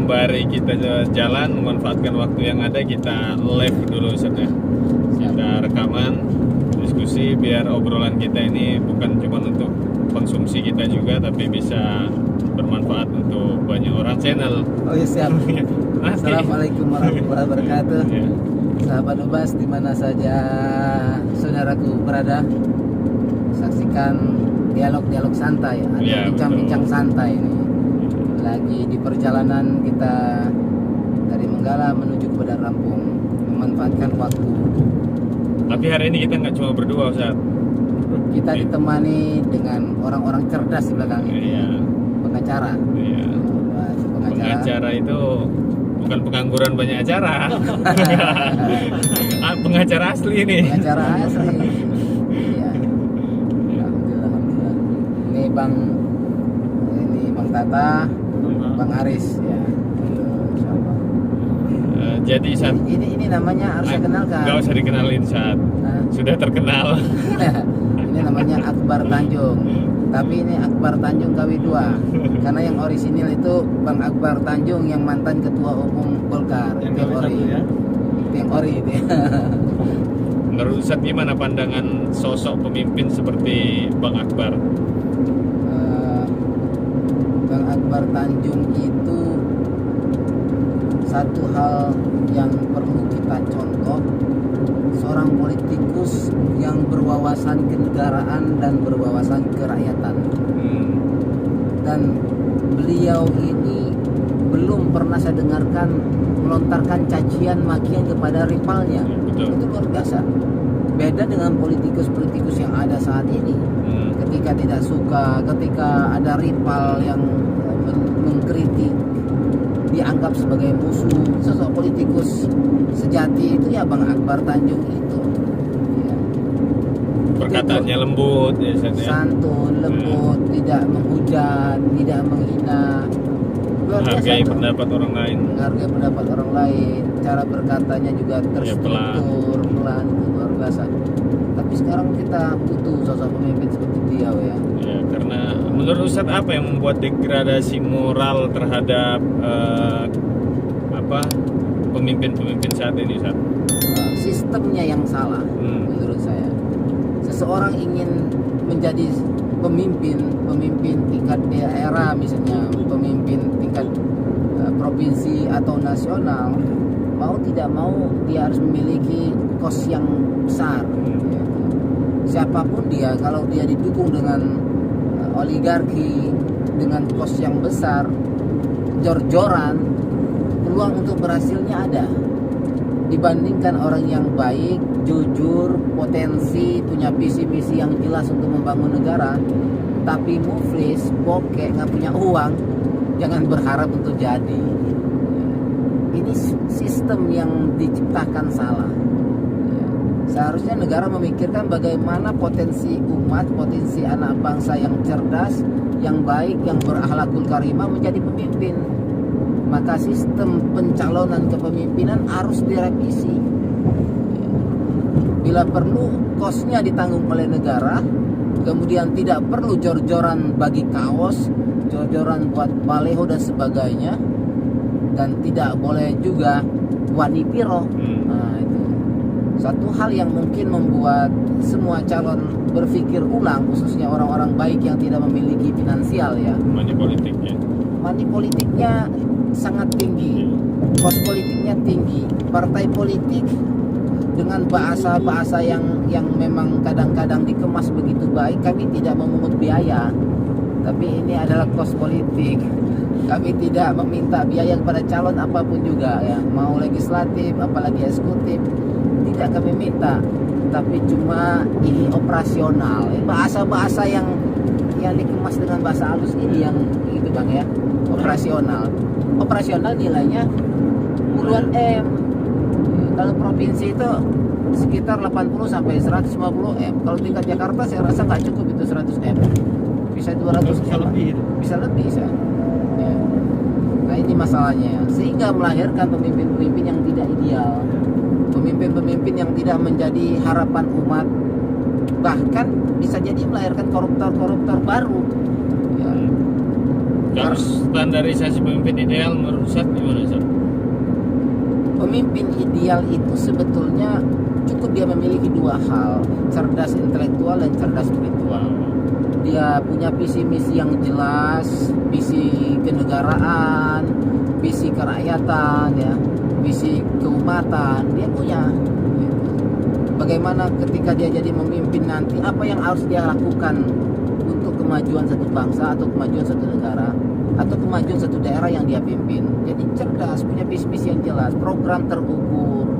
sembari kita jalan memanfaatkan waktu yang ada, kita live dulu Ustaz ya. Kita rekaman diskusi biar obrolan kita ini bukan cuma untuk konsumsi kita juga, tapi bisa bermanfaat untuk banyak orang channel. Oh iya, siap. Assalamualaikum warahmatullahi wabarakatuh. Ya. Sahabat Ubas di mana saja saudaraku berada, saksikan dialog-dialog santai atau Ya, bincang-bincang santai ini. Lagi di perjalanan kita dari Menggala menuju kepada Lampung, memanfaatkan waktu. Tapi hari ini kita nggak cuma berdua Ustaz. Kita ditemani dengan orang-orang cerdas di belakang ini. Iya. Pengacara. Iya. Pengacara itu bukan pengangguran banyak acara. Pengacara asli nih. Pengacara asli. Iya. Alhamdulillah. Ini Bang Tata, Bang Aris ya. Insyaallah. Jadi Ustaz, Ini namanya harus saya kenalkan. nggak usah dikenalin Ustaz. Sudah terkenal. Ini namanya Akbar Tanjung. Tapi ini Akbar Tanjung KW2. Karena yang orisinil itu Bang Akbar Tanjung yang mantan ketua umum Golkar. Itu yang ori. ya. Itu yang ori itu. Menurut Ustaz gimana pandangan sosok pemimpin seperti Bang Akbar? Bang Akbar Tanjung itu satu hal yang perlu kita contoh, seorang politikus yang berwawasan kenegaraan dan berwawasan kerakyatan. Dan beliau ini belum pernah saya dengarkan melontarkan cacian makian kepada rivalnya. Betul. Itu luar biasa. Beda dengan politikus-politikus yang ada saat ini. Ketika tidak suka, ketika ada rival yang mengkritik, dianggap sebagai musuh. Sosok politikus sejati itu ya Bang Akbar Tanjung itu. Ya. Perkataannya lembut ya Ustaz ya. Santun, lembut, tidak menghujat, tidak menghina. Luar biasa Menghargai tuh. pendapat orang lain. Menghargai pendapat orang lain. Cara berkatanya juga terstruktur, pelan, itu luar biasa. Tapi sekarang kita butuh sosok pemimpin seperti beliau ya. Ya, karena menurut Ustaz apa yang membuat degradasi moral terhadap pemimpin-pemimpin saat ini Ustaz? Sistemnya yang salah menurut saya. Seseorang ingin menjadi pemimpin tingkat daerah misalnya, pemimpin tingkat provinsi atau nasional, mau tidak mau dia harus memiliki kos yang besar. Siapapun dia, kalau dia didukung dengan oligarki, dengan kos yang besar, jor-joran, peluang untuk berhasilnya ada. Dibandingkan orang yang baik, jujur, potensi, punya visi misi yang jelas untuk membangun negara, tapi muflis, bokeh, nggak punya uang, jangan berharap untuk jadi. Ini sistem yang diciptakan salah. Seharusnya negara memikirkan bagaimana potensi umat, potensi anak bangsa yang cerdas, yang baik, yang berakhlakul karimah menjadi pemimpin. Maka sistem pencalonan kepemimpinan harus direvisi. Bila perlu kosnya ditanggung oleh negara, kemudian tidak perlu jor-joran bagi kaos, jor-joran buat baleho dan sebagainya, dan tidak boleh juga wanipiro. Nah, itu satu hal yang mungkin membuat semua calon berpikir ulang, khususnya orang-orang baik yang tidak memiliki finansial ya. Money politiknya sangat tinggi, kos politiknya tinggi, partai politik dengan bahasa-bahasa yang memang kadang-kadang dikemas begitu baik, kami tidak memungut biaya, tapi ini adalah kos politik. Kami tidak meminta biaya kepada calon apapun juga ya, mau legislatif apalagi eksekutif, tidak kami minta, tapi cuma ini operasional, bahasa-bahasa yang dikemas dengan bahasa halus ini yang gitu Bang ya, operasional nilainya puluhan M. Kalau provinsi itu sekitar 80 sampai 150 M. Kalau tingkat Jakarta saya rasa nggak cukup itu 100 M. Bisa 200 bisa M. lebih. Bisa lebih ya. Nah ini masalahnya, sehingga melahirkan pemimpin-pemimpin yang tidak ideal, pemimpin-pemimpin yang tidak menjadi harapan umat, bahkan bisa jadi melahirkan koruptor-koruptor baru. Ya. Kalau standarisasi pemimpin ideal menurut Ustaz gimana Ustaz? Pemimpin ideal itu sebetulnya cukup dia memiliki dua hal, cerdas intelektual dan cerdas spiritual. Dia punya visi misi yang jelas, visi kenegaraan, visi kerakyatan, ya, visi keumatan, dia punya. Bagaimana ketika dia jadi memimpin nanti, apa yang harus dia lakukan untuk kemajuan satu bangsa atau kemajuan satu negara atau kemajuan satu daerah yang dia pimpin. Jadi cerdas, punya visi-visi yang jelas, program terukur.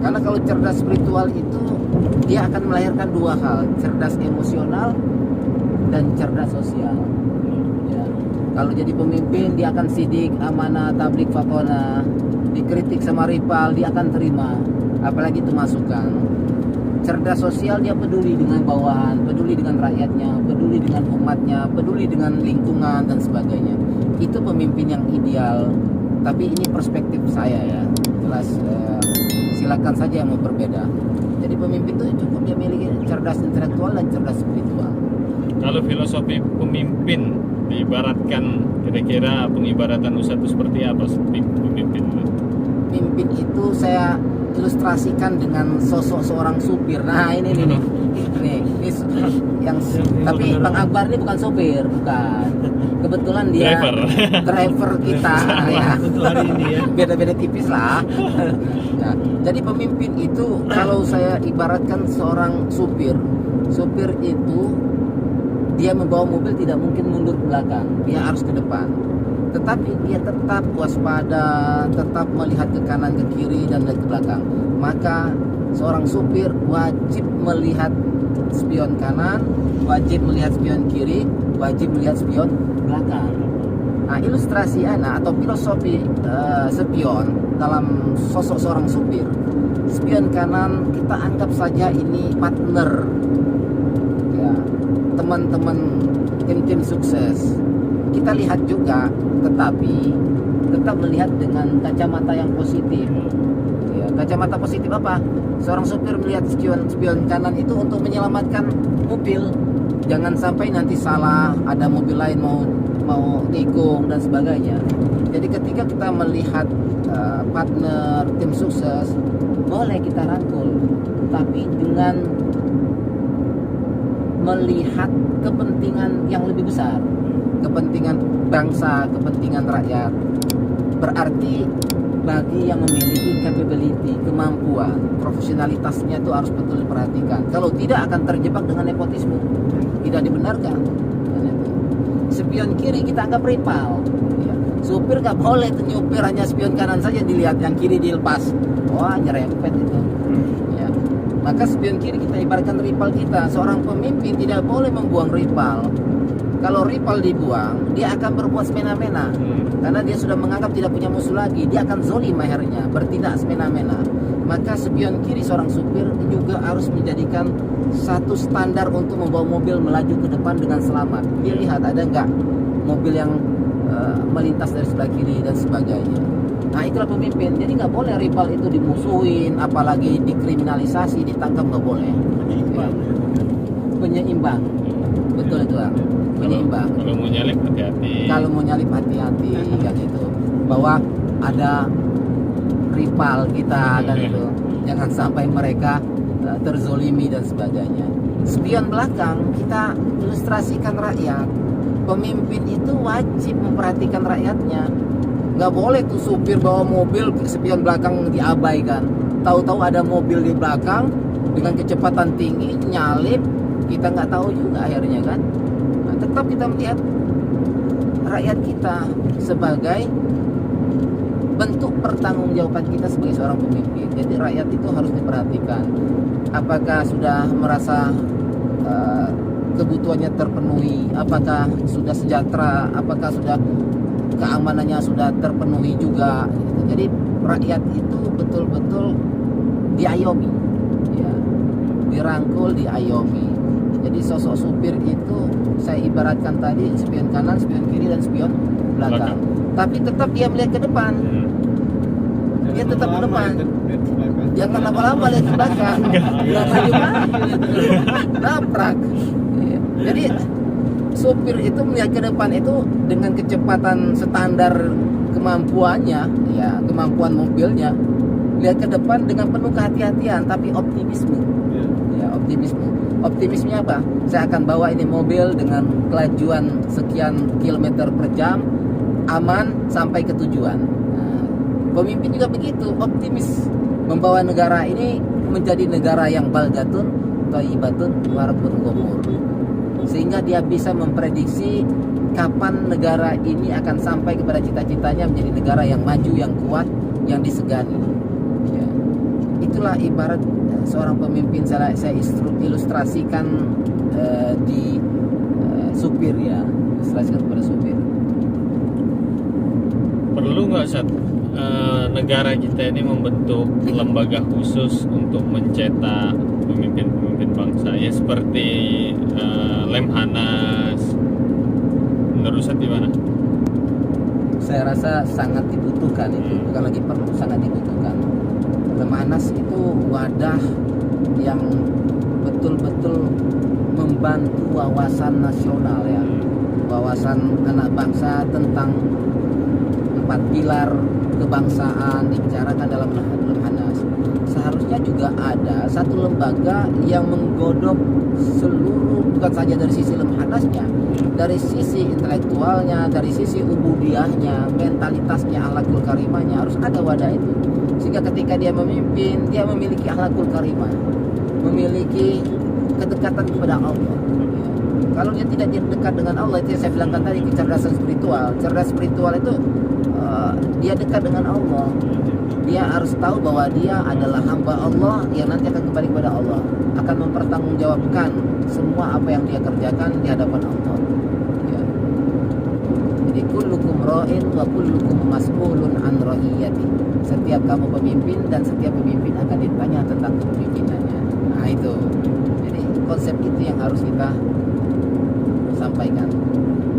Karena kalau cerdas spiritual itu dia akan melahirkan dua hal, cerdas emosional dan cerdas sosial. Ya. Kalau jadi pemimpin dia akan sidik, amanah, tablik, fatona. Dikritik sama rival dia akan terima, apalagi itu masukan. Cerdas sosial dia peduli dengan bawahan, peduli dengan rakyatnya, peduli dengan umatnya, peduli dengan lingkungan dan sebagainya. Itu pemimpin yang ideal. Tapi ini perspektif saya ya, jelas silakan saja yang mau berbeda. Jadi pemimpin itu cukup dia miliki cerdas intelektual dan cerdas spiritual. Kalau filosofi pemimpin diibaratkan, kira-kira pengibaratan Ustaz itu seperti apa pemimpin? Pemimpin itu saya ilustrasikan dengan sosok seorang supir. Nah ini yang tapi Bang Akbar ini bukan supir, bukan. Kebetulan dia driver kita ya. Beda-beda tipis lah. Nah, jadi pemimpin itu kalau saya ibaratkan seorang supir itu dia membawa mobil tidak mungkin mundur ke belakang, dia harus ke depan. Tetapi dia tetap waspada, tetap melihat ke kanan, ke kiri, dan ke belakang. Maka seorang supir wajib melihat spion kanan, wajib melihat spion kiri, wajib melihat spion belakang. Nah, ilustrasi atau filosofi spion dalam sosok seorang supir. Spion kanan kita anggap saja ini partner, ya, teman-teman tim-tim sukses. Kita lihat juga, tetapi tetap melihat dengan kacamata yang positif. Ya, kacamata positif apa? Seorang supir melihat spion kanan itu untuk menyelamatkan mobil. Jangan sampai nanti salah, ada mobil lain mau tikung dan sebagainya. Jadi ketika kita melihat partner tim sukses, boleh kita rangkul, tapi dengan melihat kepentingan yang lebih besar, kepentingan bangsa, kepentingan rakyat. Berarti bagi yang memiliki capability, kemampuan, profesionalitasnya itu harus betul diperhatikan. Kalau tidak akan terjebak dengan nepotisme, tidak dibenarkan. Spion kiri kita anggap rival. Ya. Supir nggak boleh nyupir hanya spion kanan saja dilihat, yang kiri dilepas. Wah, nyerempet itu. Ya. Maka spion kiri kita ibaratkan rival kita. Seorang pemimpin tidak boleh membuang rival. Kalau rival dibuang, dia akan berbuat semena-mena. Karena dia sudah menganggap tidak punya musuh lagi, dia akan zolim akhirnya, bertindak semena-mena. Maka spion kiri seorang supir juga harus menjadikan satu standar untuk membawa mobil melaju ke depan dengan selamat. Dia lihat ada nggak mobil yang melintas dari sebelah kiri dan sebagainya. Nah, itulah pemimpin. Jadi nggak boleh rival itu dimusuhin, apalagi dikriminalisasi, ditangkap, nggak boleh. Penyeimbang. Betul itu, Bang. Penyeimbang. Kalau mau nyalip hati-hati. Kalau mau nyalip hati-hati kan itu. Bahwa ada rival kita kan itu. Jangan sampai mereka terzolimi dan sebagainya. Spion belakang kita ilustrasikan rakyat. Pemimpin itu wajib memperhatikan rakyatnya. Nggak boleh tuh supir bawa mobil, spion belakang diabaikan. Tahu-tahu ada mobil di belakang dengan kecepatan tinggi nyalip, kita nggak tahu juga akhirnya kan. Nah, tetap kita melihat rakyat kita sebagai bentuk pertanggungjawaban kita sebagai seorang pemimpin. Jadi rakyat itu harus diperhatikan. Apakah sudah merasa kebutuhannya terpenuhi, apakah sudah sejahtera, apakah sudah keamanannya sudah terpenuhi juga. Jadi rakyat itu betul-betul diayomi, ya, dirangkul, diayomi. Jadi sosok supir itu saya ibaratkan tadi spion kanan, spion kiri, dan spion belakang. Tapi tetap dia melihat ke depan. Dia tetap ke depan. Jangan lama-lama lihat ke belakang. Belakang juga nabrak. Jadi Supir itu melihat ke depan itu dengan kecepatan standar kemampuannya, ya kemampuan mobilnya, lihat ke depan dengan penuh kehati-hatian tapi optimisme. Ya, optimismenya apa? Saya akan bawa ini mobil dengan kelajuan sekian kilometer per jam, aman sampai ke tujuan. Nah, pemimpin juga begitu, optimis membawa negara ini menjadi negara yang baldatun, thayyibatun, warabun ghafur. Sehingga dia bisa memprediksi kapan negara ini akan sampai kepada cita-citanya menjadi negara yang maju, yang kuat, yang disegani. Ya. Itulah ibarat seorang pemimpin. Saya ilustrasikan di supir, ya, ilustrasikan kepada supir. Perlu nggak Ustaz, negara kita ini membentuk lembaga khusus untuk mencetak pemimpin-pemimpin bangsa, ya seperti Lemhanas? Menurut Ustaz gimana? Saya rasa sangat dibutuhkan itu, bukan lagi perlu, sangat dibutuhkan. Lemhanas itu wadah yang betul-betul membantu wawasan nasional, ya, wawasan anak bangsa tentang 4 pilar kebangsaan dibicarakan dalam Lemhanas. Seharusnya juga ada satu lembaga yang menggodok seluruh, bukan saja dari sisi Lemhanasnya, dari sisi intelektualnya, dari sisi ubudiyahnya, mentalitasnya, akhlakul karimahnya, harus ada wadah itu. Sehingga ketika dia memimpin, dia memiliki akhlakul karimah, memiliki kedekatan kepada Allah. Kalau dia tidak dekat dengan Allah, itu yang saya bilangkan tadi, kecerdasan spiritual. Cerdas spiritual itu dia dekat dengan Allah. Dia harus tahu bahwa dia adalah hamba Allah yang nanti akan kembali kepada Allah, akan mempertanggungjawabkan semua apa yang dia kerjakan di hadapan Allah. Ya. Jadi kullukum ra'in wa kullukum mas'ulun an ra'iyati. Setiap kamu pemimpin dan setiap pemimpin akan ditanya tentang kepemimpinannya. Nah itu. Jadi konsep itu yang harus kita sampaikan.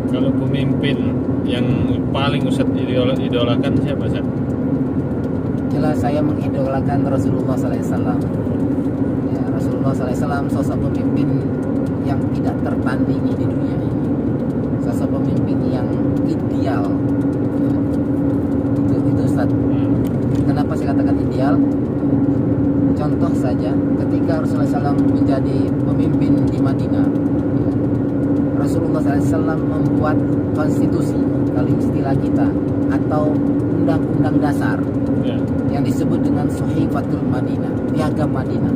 Kalau pemimpin yang paling Ustaz idolakan siapa Ustaz? Jelas saya mengidolakan Rasulullah SAW. Ya, Rasulullah SAW sosok pemimpin yang tidak tertandingi di dunia ini. Sosok pemimpin yang ideal. Ya, itu Ustaz. Kenapa saya katakan ideal? Contoh saja, ketika Rasulullah SAW menjadi pemimpin di Madinah, Rasulullah SAW membuat konstitusi, kalau istilah kita, atau undang-undang dasar, yang disebut dengan Sahifatul Madinah, Piagam Madinah.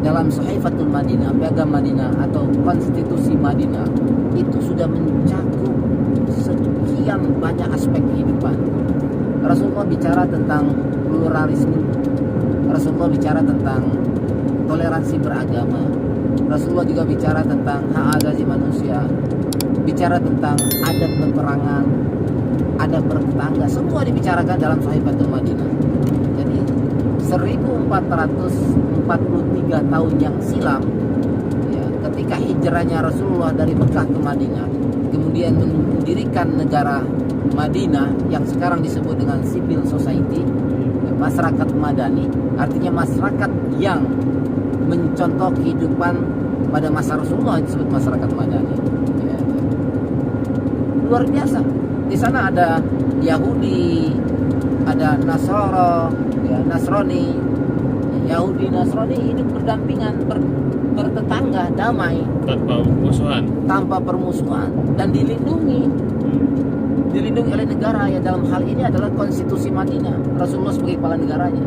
Dalam Sahifatul Madinah, Piagam Madinah atau konstitusi Madinah, itu sudah mencakup sekian banyak aspek kehidupan. Rasulullah bicara tentang pluralisme, Rasulullah bicara tentang toleransi beragama, Rasulullah juga bicara tentang hak asasi manusia, bicara tentang adab peperangan, adab bertetangga, semua dibicarakan dalam Sahifatul Madinah. Jadi 1443 tahun yang silam, ya, ketika hijrahnya Rasulullah dari Mekah ke Madinah, kemudian mendirikan negara Madinah yang sekarang disebut dengan civil society, ya, masyarakat madani, artinya masyarakat yang mencontoh kehidupan pada masa Rasulullah, disebut masyarakat madani. Ya, luar biasa. Di sana ada Yahudi, ada Nasrani, Yahudi, Nasrani hidup berdampingan, bertetangga, damai, tanpa permusuhan, dan dilindungi oleh negara. Ya, dalam hal ini adalah konstitusi Madinah, Rasulullah sebagai kepala negaranya.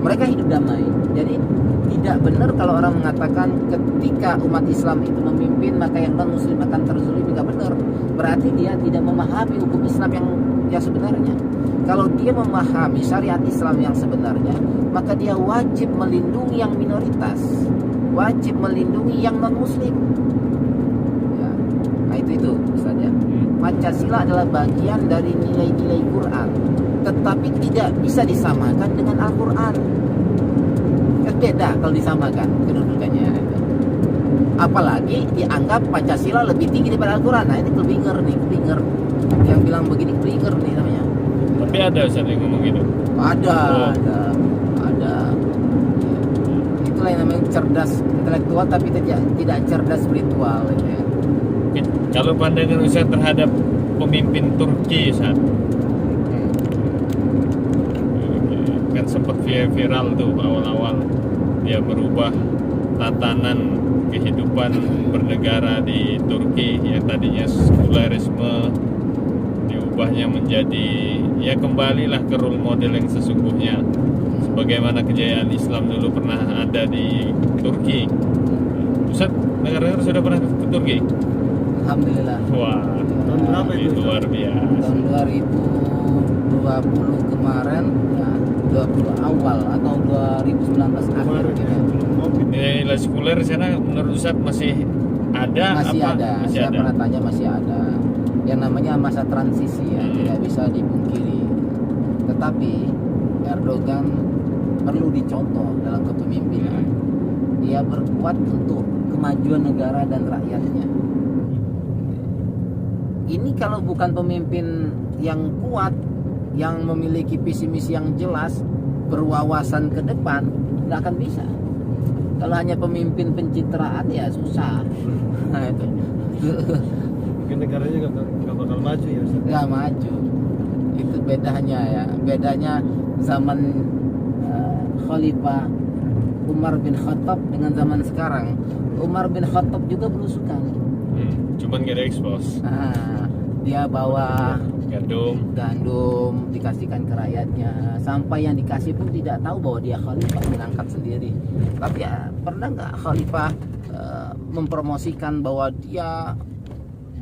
Mereka hidup damai. Jadi tidak benar kalau orang mengatakan ketika umat Islam itu memimpin maka yang non muslim akan terzalimi. Tidak benar. Berarti dia tidak memahami hukum Islam yang sebenarnya. Kalau dia memahami syariat Islam yang sebenarnya, maka dia wajib melindungi yang minoritas, wajib melindungi yang non muslim. Ya. Nah itu saja. Pancasila adalah bagian dari nilai-nilai Quran, tetapi tidak bisa disamakan dengan Al-Quran. Beda kalau disamakan kedudukannya. Apalagi dianggap Pancasila lebih tinggi daripada Al-Quran. Nah ini kelinger. Yang bilang begini kelinger nih namanya. Tapi ada Ustaz yang ngomong gitu? Ada. Itulah yang namanya cerdas intelektual tapi tidak cerdas spiritual. Ya. Oke, kalau pandangan Ustaz terhadap pemimpin Turki saat kan sempat viral tuh awal-awal dia berubah tatanan kehidupan bernegara di Turki yang tadinya sekularisme diubahnya menjadi ya kembalilah ke role model yang sesungguhnya sebagaimana kejayaan Islam dulu pernah ada di Turki. Ustaz, negara-negara sudah pernah ke Turki? Alhamdulillah. Wah, Tahun berapa itu? luar biasa. Tahun 2020 kemarin ya 20 awal atau 2019 akhir Kemarin gitu. ya, belum COVID. Nilai sekuler di sana menurut Ustaz masih ada Masih apa? ada, Masih saya ada. pernah tanya masih ada. Yang namanya masa transisi ya, tidak bisa dipungkiri. Tetapi Erdogan perlu dicontoh dalam kepemimpinan. Dia berbuat untuk kemajuan negara dan rakyatnya. Ini kalau bukan pemimpin yang kuat, yang memiliki visi misi yang jelas, berwawasan ke depan, nggak akan bisa. Kalau hanya pemimpin pencitraan ya susah. Nah itu Mungkin negaranya nggak bakal maju ya Ustaz. nggak maju. Itu bedanya ya. Bedanya zaman Khalifah Umar bin Khattab dengan zaman sekarang. Umar bin Khattab juga belusukan. Cuman gak ada expose. Nah, dia bawa Gandum. dikasihkan ke rakyatnya, sampai yang dikasih pun tidak tahu bahwa dia khalifah, mengangkat sendiri. Tapi ya pernah nggak khalifah mempromosikan bahwa dia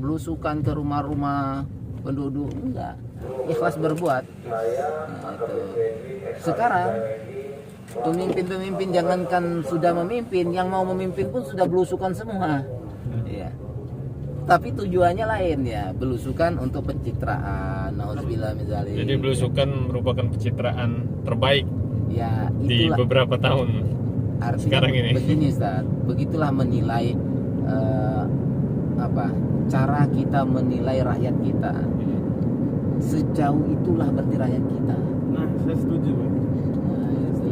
belusukan ke rumah-rumah penduduk? Enggak, ikhlas berbuat. Nah, itu. Sekarang pemimpin-pemimpin jangankan sudah memimpin, yang mau memimpin pun sudah belusukan semua. Iya. Tapi tujuannya lain ya, belusukan untuk pencitraan. Nauzubillah min dzalik. Jadi belusukan merupakan pencitraan terbaik Ya, di itulah beberapa tahun. artinya sekarang ini. begini Ustaz, begitulah menilai cara kita menilai rakyat kita. Sejauh itulah berarti rakyat kita. Nah, saya setuju, Bang. Nah, itu.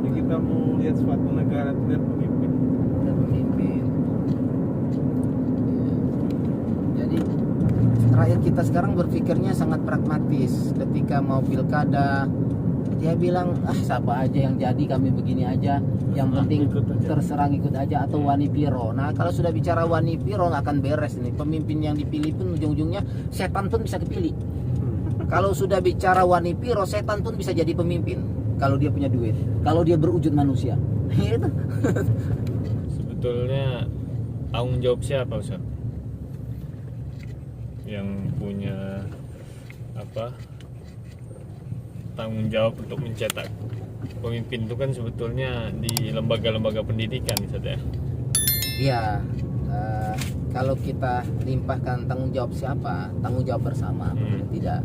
Jadi kita mau lihat suatu negara tidak pemimpin. Ada pemimpin. Ya. Jadi rakyat kita sekarang berpikirnya sangat pragmatis. Ketika mau pilkada, dia bilang siapa aja yang jadi, kami begini aja, yang penting Ikut aja. terserah ikut aja, atau wani piro. Nah kalau sudah bicara wani piro nggak akan beres nih. Pemimpin yang dipilih pun ujung-ujungnya setan pun bisa kepilih. Kalau sudah bicara wani piro, setan pun bisa jadi pemimpin kalau dia punya duit, kalau dia berwujud manusia. Itu. Sebetulnya tanggung jawab siapa Ustaz? Yang punya tanggung jawab untuk mencetak pemimpin itu kan sebetulnya di lembaga-lembaga pendidikan Ustaz ya. Iya, kalau kita limpahkan tanggung jawab siapa, tanggung jawab bersama, tidak.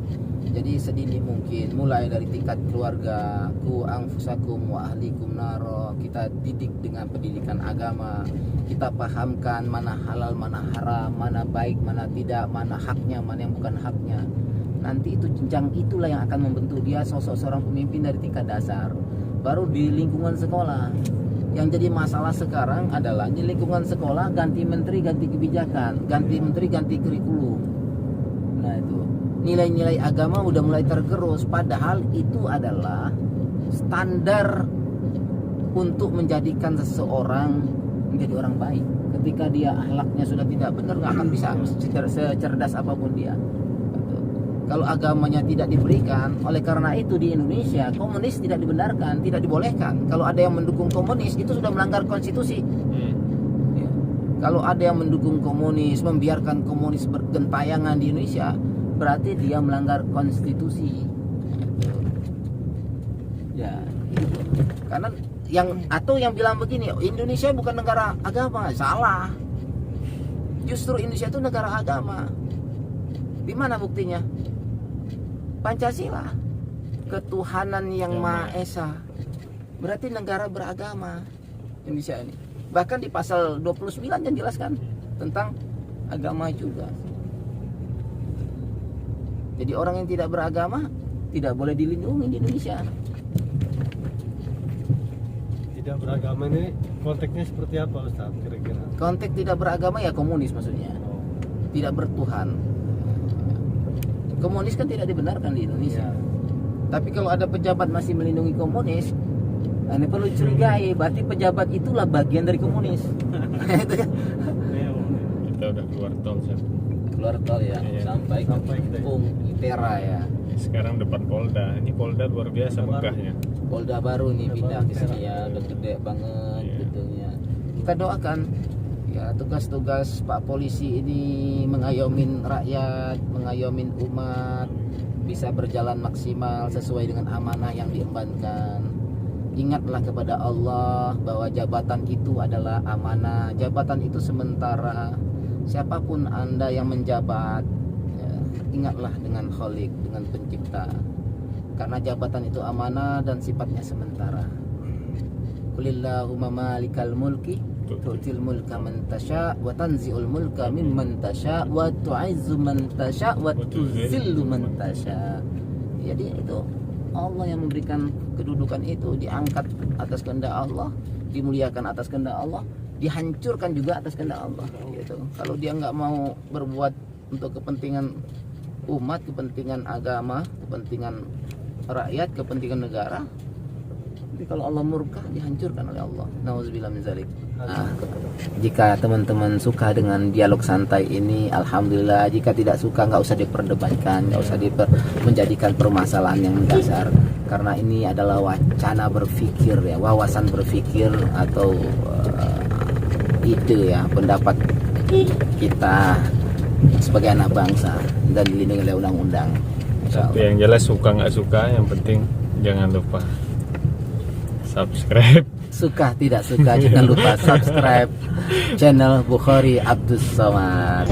Jadi sedini mungkin, mulai dari tingkat keluarga, ku anfusakum wa ahlikum naro, kita didik dengan pendidikan agama, kita pahamkan mana halal, mana haram, mana baik, mana tidak, mana haknya, mana yang bukan haknya. Nanti itu jenjang itulah yang akan membentuk dia sosok seorang pemimpin dari tingkat dasar. Baru di lingkungan sekolah. Yang jadi masalah sekarang adalah di lingkungan sekolah ganti menteri, ganti kebijakan, ganti menteri, ganti kurikulum. Nah itu nilai-nilai agama udah mulai tergerus, padahal itu adalah standar untuk menjadikan seseorang menjadi orang baik. Ketika dia akhlaknya sudah tidak benar, nggak akan bisa secerdas apapun dia. Kalau agamanya tidak diberikan, oleh karena itu di Indonesia komunis tidak dibenarkan, tidak dibolehkan. Kalau ada yang mendukung komunis itu sudah melanggar konstitusi. Ya. Kalau ada yang mendukung komunis, membiarkan komunis bergentayangan di Indonesia, berarti dia melanggar konstitusi. Ya, itu. Karena yang bilang begini, Indonesia bukan negara agama, salah. Justru Indonesia itu negara agama. Di mana buktinya? Pancasila, ketuhanan yang Maha Esa. Berarti negara beragama Indonesia ini. Bahkan di pasal 29 yang jelaskan tentang agama juga. Jadi orang yang tidak beragama tidak boleh dilindungi di Indonesia. Tidak beragama ini konteksnya seperti apa Ustaz kira-kira? Konteks tidak beragama ya komunis maksudnya. Tidak bertuhan. Komunis kan tidak dibenarkan di Indonesia. Tapi kalau ada pejabat masih melindungi komunis, ini perlu curigai, berarti pejabat itulah bagian dari komunis. Itu kan. Kita udah keluar tol Seth. Keluar tol ya, Iya. sampai ke Kampung Itera ya. Sekarang depan Polda. Ini Polda luar biasa megahnya. Polda baru nih pindah ke sini ya, udah gede banget Iya. gedungnya. Kita doakan ya tugas-tugas Pak Polisi ini mengayomin rakyat, mengayomin umat bisa berjalan maksimal sesuai dengan amanah yang diembankan. Ingatlah kepada Allah bahwa jabatan itu adalah amanah, jabatan itu sementara. Siapapun Anda yang menjabat, ya, ingatlah dengan Khalik, dengan pencipta. Karena jabatan itu amanah dan sifatnya sementara. Qulillahumma malikal mulki tu'til mulka man tasha wa tanzi'ul mulka mimman tasha wa tu'izzu man tasha wa tuzillu man tasha. Jadi itu Allah yang memberikan kedudukan itu, diangkat atas kehendak Allah, dimuliakan atas kehendak Allah, dihancurkan juga atas kehendak Allah gitu. Kalau dia nggak mau berbuat untuk kepentingan umat, kepentingan agama, kepentingan rakyat, kepentingan negara, tapi kalau Allah murka dihancurkan oleh Allah. Nauzubillah min zalik. Jika teman-teman suka dengan dialog santai ini, alhamdulillah. Jika tidak suka, nggak usah diperdebatkan, nggak usah menjadikan permasalahan yang mendasar. Karena ini adalah wacana berpikir ya, wawasan berpikir atau ide ya, pendapat kita sebagai anak bangsa dan dilindungi oleh undang-undang. Tapi yang jelas suka nggak suka, yang penting jangan lupa subscribe. Suka tidak suka jangan lupa subscribe channel Bukhari Abdus Somad.